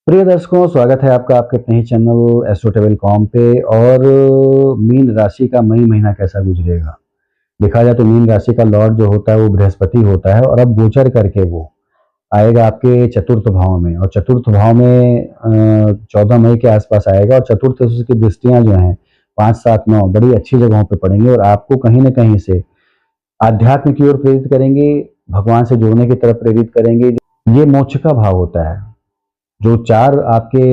प्रिय दर्शकों, स्वागत है आपका आपके अपने ही चैनल एस्ट्रोटेबल.com पे। और मीन राशि का मई महीना कैसा गुजरेगा। देखा जाए तो मीन राशि का लॉर्ड जो होता है वो बृहस्पति होता है, और अब गोचर करके वो आएगा आपके चतुर्थ भाव में। और चतुर्थ भाव में 14 मई के आसपास आएगा, और चतुर्थ से उसकी दृष्टियां जो हैं 5, 7, 9 बड़ी अच्छी जगहों पे पड़ेंगी, और आपको कहीं न कहीं से आध्यात्म की ओर प्रेरित करेंगे, भगवान से जुड़ने की तरफ प्रेरित करेंगे। ये मोक्ष का भाव होता है। जो 4 आपके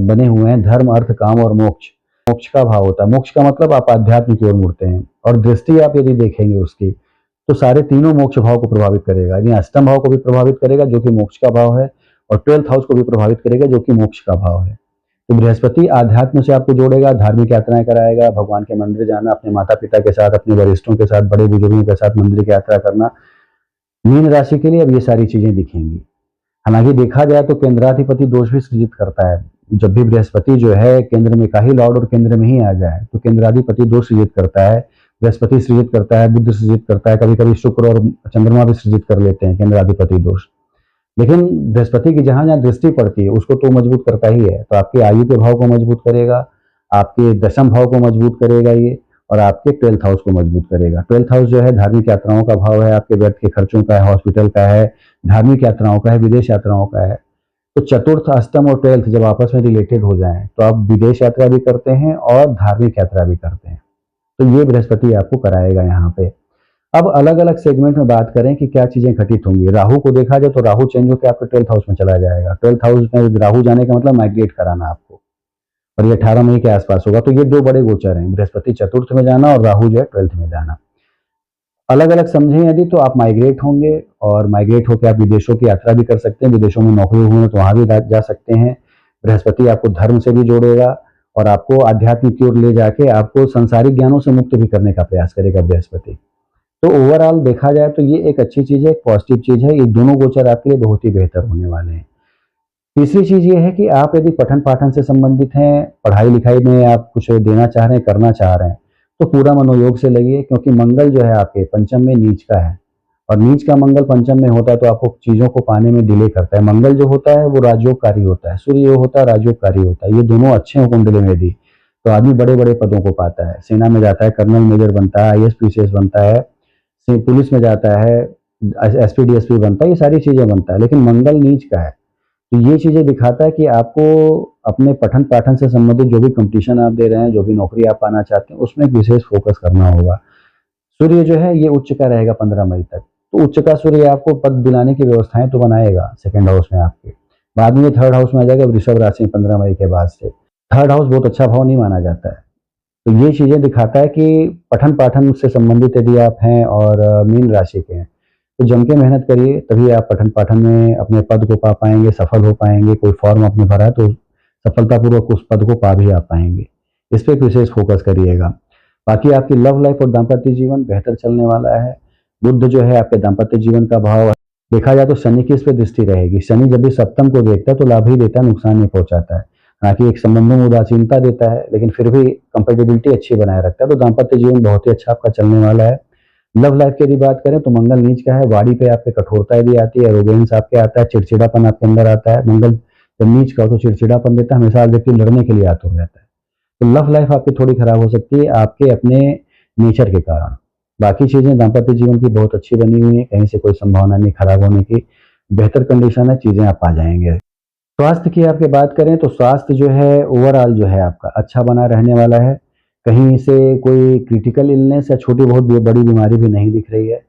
बने हुए हैं, धर्म, अर्थ, काम और मोक्ष। मोक्ष का भाव होता है। मोक्ष का मतलब आप आध्यात्म की ओर मुड़ते हैं, और दृष्टि आप यदि देखेंगे उसकी, तो सारे तीनों मोक्ष भाव को प्रभावित करेगा। यानी अष्टम भाव को भी प्रभावित करेगा जो कि मोक्ष का भाव है, और 12th हाउस को भी प्रभावित करेगा जो कि मोक्ष का भाव है। तो बृहस्पति आध्यात्म से आपको जोड़ेगा, धार्मिक यात्राएं कराएगा, भगवान के मंदिर जाना, अपने माता पिता के साथ, अपने वरिष्ठों के साथ, बड़े बुजुर्गों के साथ मंदिर की यात्रा करना। मीन राशि के लिए अब ये सारी चीजें दिखेंगी। हालांकि देखा जाए तो केंद्राधिपति दोष भी सृजित करता है। जब भी बृहस्पति जो है केंद्र में का ही लॉर्ड और केंद्र में ही आ जाए तो केंद्राधिपति दोष सृजित करता है। बृहस्पति सृजित करता है, बुध सृजित करता है, कभी कभी शुक्र और चंद्रमा भी सृजित कर लेते हैं केंद्राधिपति दोष। लेकिन बृहस्पति की जहां जहां दृष्टि पड़ती है उसको तो मजबूत करता ही है। तो आपके आयु के भाव को मजबूत करेगा, आपके दशम भाव को मजबूत करेगा ये, और आपके 12th हाउस को मजबूत करेगा। 12th हाउस जो है धार्मिक यात्राओं का भाव है, आपके व्यर्थ के खर्चों का है, हॉस्पिटल का है, धार्मिक यात्राओं का है, विदेश यात्राओं का है। तो चतुर्थ, अष्टम और 12th जब आपस में रिलेटेड हो जाएं तो आप विदेश यात्रा भी करते हैं और धार्मिक यात्रा भी करते हैं। तो ये बृहस्पति आपको कराएगा यहाँ पे। अब अलग अलग सेगमेंट में बात करें कि क्या चीजें घटित होंगी। राहु को देखा जाए तो राहु चेंज होकर आपके 12th हाउस में चला जाएगा। 12th हाउस में राहु जाने का मतलब माइग्रेट कराना आपको, और ये 18 मई के आसपास होगा। तो ये दो बड़े गोचर हैं, बृहस्पति चतुर्थ में जाना और राहु जो है 12th में जाना। अलग अलग समझें यदि तो आप माइग्रेट होंगे, और माइग्रेट होकर आप विदेशों की यात्रा भी कर सकते हैं। विदेशों में नौकरी हुई तो वहां भी जा सकते हैं। बृहस्पति आपको धर्म से भी जोड़ेगा, और आपको आध्यात्म की ओर ले जाके आपको संसारिक ज्ञानों से मुक्त भी करने का प्रयास करेगा बृहस्पति। तो ओवरऑल देखा जाए तो ये एक अच्छी चीज है, एक पॉजिटिव चीज है। ये दोनों गोचर आपके लिए बहुत ही बेहतर होने वाले हैं। तीसरी चीज ये है कि आप यदि पठन पाठन से संबंधित हैं, पढ़ाई लिखाई में आप कुछ देना चाह रहे हैं, करना चाह रहे हैं, तो पूरा मनोयोग से लगिए, क्योंकि मंगल जो है आपके पंचम में नीच का है, और नीच का मंगल पंचम में होता है तो आपको चीजों को पाने में डिले करता है। मंगल जो होता है वो राजयोगकारी होता है, सूर्य योग होता है राजयोगकारी होता है। ये दोनों अच्छे हो कुंडली में यदि, तो आदमी बड़े बड़े पदों को पाता है। सेना में जाता है, कर्नल मेजर बनता है, आईएएस पीसीएस बनता है, पुलिस में जाता है, एसपी डीएसपी बनता है, ये सारी चीजें बनता है। लेकिन मंगल नीच का है, तो ये चीजें दिखाता है कि आपको अपने पठन पाठन से संबंधित जो भी कंपटीशन आप दे रहे हैं, जो भी नौकरी आप पाना चाहते हैं, उसमें एक विशेष फोकस करना होगा। सूर्य जो है ये उच्च का रहेगा 15 मई तक। तो उच्च का सूर्य आपको पद दिलाने की व्यवस्थाएं तो बनाएगा सेकंड हाउस में आपके। बाद में थर्ड हाउस में आ जाएगा वृषभ राशि में 15 मई के बाद से। थर्ड हाउस बहुत अच्छा भाव नहीं माना जाता है। तो ये चीजें दिखाता है कि पठन पाठन से संबंधित यदि आप हैं और मीन राशि के हैं, तो जम के मेहनत करिए, तभी आप पठन पाठन में अपने पद को पा पाएंगे, सफल हो पाएंगे। कोई फॉर्म आपने भरा है तो सफलतापूर्वक उस पद को पा भी आ पाएंगे। इस पे एक विशेष फोकस करिएगा। बाकी आपकी लव लाइफ और दाम्पत्य जीवन बेहतर चलने वाला है। बुध जो है आपके दाम्पत्य जीवन का भाव है। देखा जाए तो शनि की इस पे दृष्टि रहेगी। शनि जब भी सप्तम को देखता है तो लाभ ही देता है, नुकसान नहीं पहुंचाता है। हालांकि एक संबंधों में उदासीनता देता है, लेकिन फिर भी कंपेटेबिलिटी अच्छी बनाए रखता है। तो दाम्पत्य जीवन बहुत ही अच्छा आपका चलने वाला है। लव लाइफ की यदि बात करें तो मंगल नीच का है, वाणी पे आपके कठोरता यदि आती है, एरोगेंस आपके आता है, चिड़चिड़ापन आपके अंदर आता है। मंगल जब नीच का हो तो चिड़चिड़ापन देता है, हमेशा व्यक्ति लड़ने के लिए आतुर रहता है। तो लव लाइफ आपकी थोड़ी खराब हो सकती है आपके अपने नेचर के कारण। बाकी चीजें दाम्पत्य जीवन की बहुत अच्छी बनी हुई है, कहीं से कोई संभावना नहीं खराब होने की, बेहतर कंडीशन है, चीजें आप पा जाएंगे। स्वास्थ्य की आपकी बात करें तो स्वास्थ्य जो है ओवरऑल जो है आपका अच्छा बना रहने वाला है। कहीं से कोई क्रिटिकल इलनेस या छोटी बहुत बड़ी बीमारी भी नहीं दिख रही है।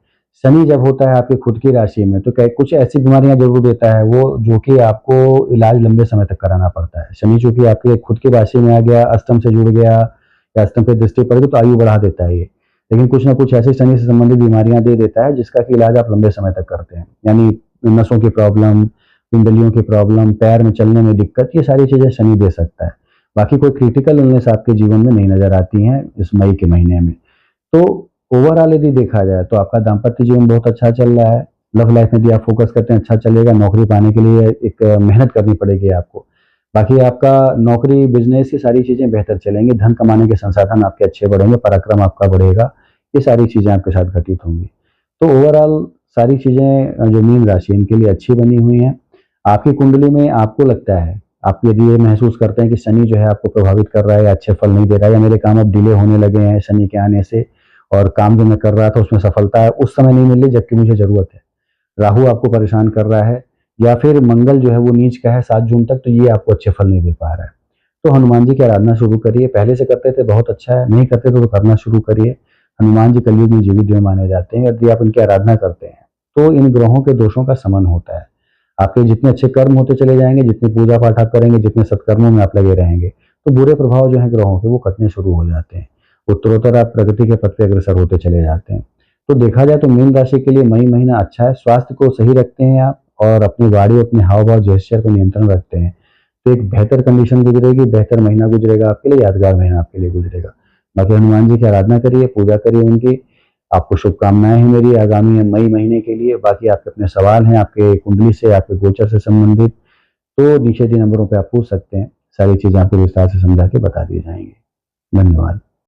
शनि जब होता है आपकी खुद की राशि में तो कुछ ऐसी बीमारियां जरूर देता है वो, जो कि आपको इलाज लंबे समय तक कराना पड़ता है। शनि चूंकि आपके खुद की राशि में आ गया, अष्टम से जुड़ गया, या अष्टम पे दृष्टि पड़ गई तो आयु बढ़ा देता है ये। लेकिन कुछ ना कुछ ऐसे शनि से संबंधित बीमारियां दे देता है जिसका कि इलाज आप लंबे समय तक करते हैं। यानी नसों की प्रॉब्लम, कुंडलियों की प्रॉब्लम, पैर में चलने में दिक्कत, ये सारी चीजें शनि दे सकता है। बाकी कोई क्रिटिकल इलनेस आपके जीवन में नहीं नजर आती हैं इस मई के महीने में। तो ओवरऑल यदि देखा जाए तो आपका दाम्पत्य जीवन बहुत अच्छा चल रहा है। लव लाइफ में भी आप फोकस करते हैं, अच्छा चलेगा। नौकरी पाने के लिए एक मेहनत करनी पड़ेगी आपको। बाकी आपका नौकरी, बिजनेस, ये सारी चीजें बेहतर चलेंगी। धन कमाने के संसाधन आपके अच्छे बढ़ेंगे, पराक्रम आपका बढ़ेगा। ये सारी चीजें आपके साथ घटित होंगी। तो ओवरऑल सारी चीजें जो मीन राशि इनके लिए अच्छी बनी हुई हैं। आपकी कुंडली में आपको लगता है आप यदि ये महसूस करते हैं कि शनि जो है आपको प्रभावित कर रहा है या अच्छे फल नहीं दे रहा है या मेरे काम अब डिले होने लगे हैं शनि के आने से और काम जो मैं कर रहा था उसमें सफलता है उस समय नहीं मिल रही जबकि मुझे ज़रूरत है। राहु आपको परेशान कर रहा है या फिर मंगल जो है वो नीच का है 7 जून तक, तो ये आपको अच्छे फल नहीं दे पा रहा है। तो हनुमान जी की आराधना शुरू करिए, पहले से करते थे बहुत अच्छा है, नहीं करते तो करना शुरू करिए। हनुमान जी कलयुग में जीवित जो माने जाते हैं, यदि आप उनकी आराधना करते हैं, तो इन ग्रहों के दोषों का शमन होता है। आपके जितने अच्छे कर्म होते चले जाएँगे, जितनी पूजा पाठ आप करेंगे, जितने सत्कर्मों में आप लगे रहेंगे, तो बुरे प्रभाव जो हैं ग्रहों के वो कटने शुरू हो जाते हैं। उत्तरोत्तर आप प्रगति के पथ पे अग्रसर होते चले जाते हैं। तो देखा जाए तो मीन राशि के लिए मई महीना अच्छा है, स्वास्थ्य को सही रखते हैं आप और अपनी वाणी, अपने हाव-भाव, जेस्चर पे नियंत्रण रखते हैं, तो एक बेहतर कंडीशन गुजरेगी, बेहतर महीना गुजरेगा आपके लिए, यादगार महीना आपके लिए गुजरेगा। बाकी हनुमान जी की आराधना करिए, पूजा करिए उनकी। आपको शुभकामनाएँ हैं मेरी आगामी मई महीने के लिए। बाकी आपके अपने सवाल हैं आपके कुंडली से, आपके गोचर से संबंधित, तो नीचे दिए नंबरों पे आप पूछ सकते हैं। सारी चीज़ें आपको विस्तार से समझा के बता दी जाएँगी। धन्यवाद।